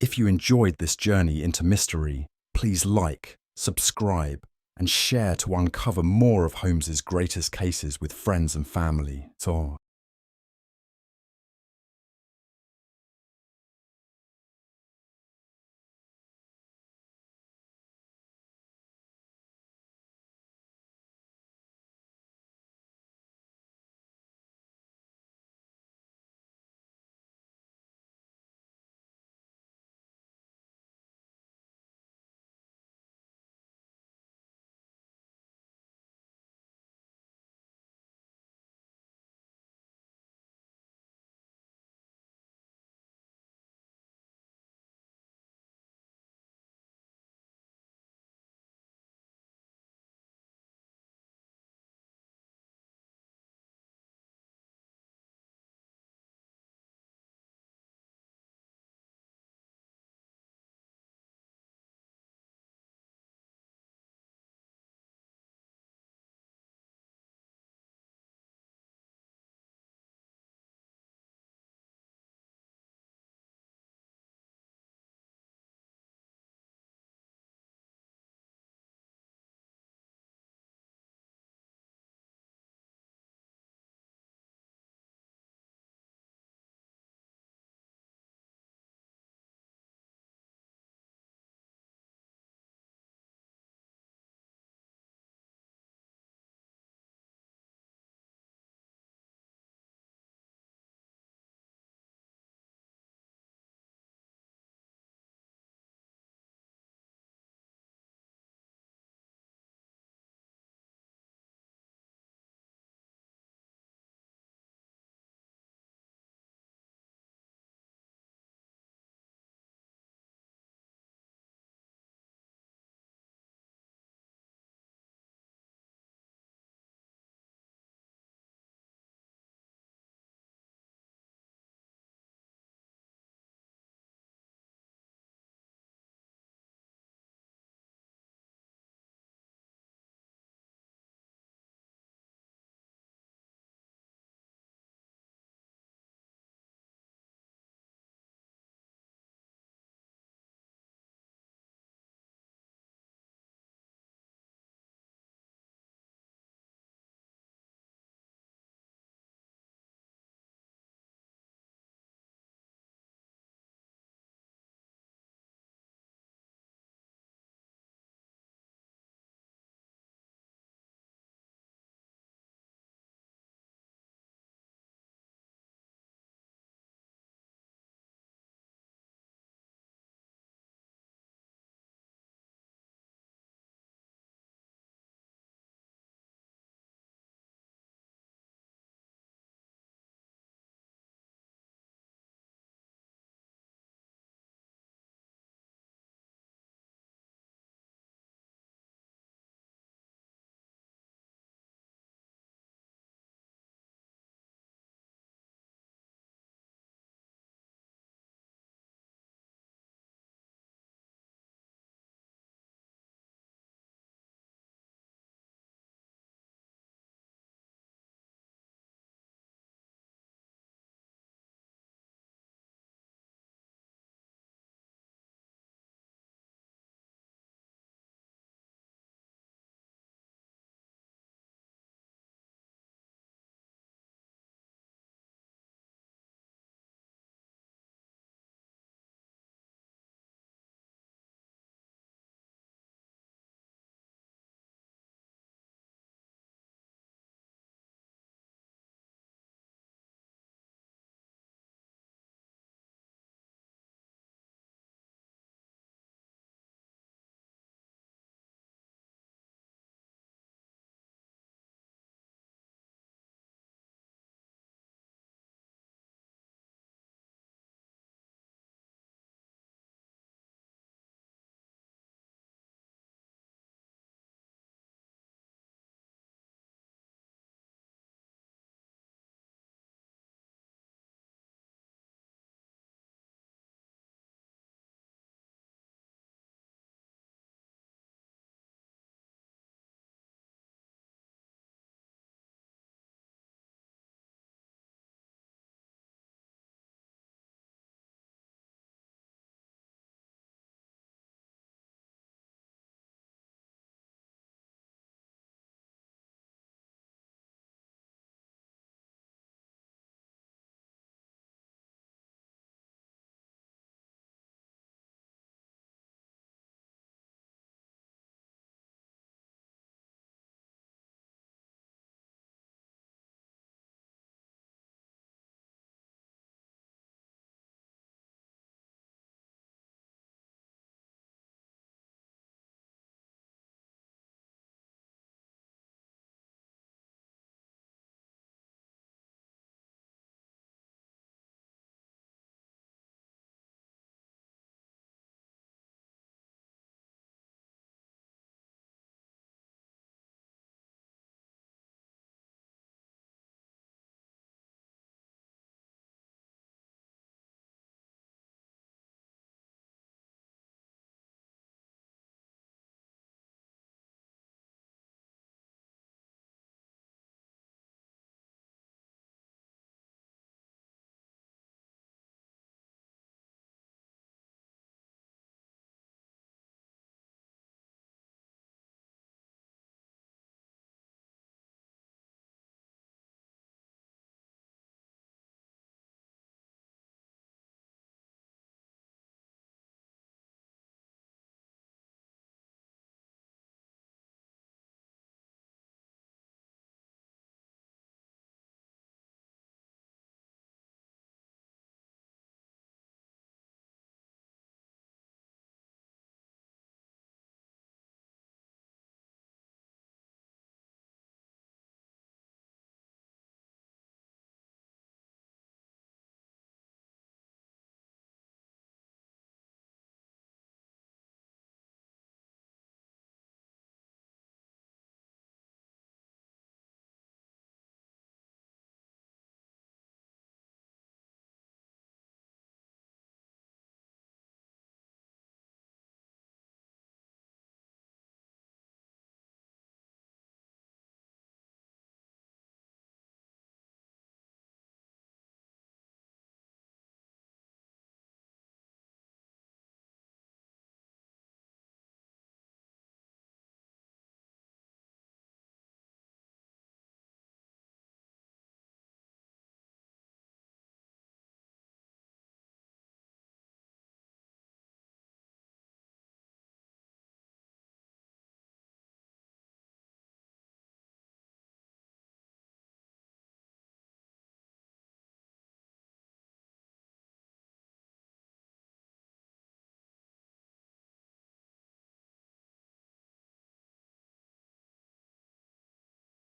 If you enjoyed this journey into mystery, please like, subscribe, and share to uncover more of Holmes's greatest cases with friends and family. So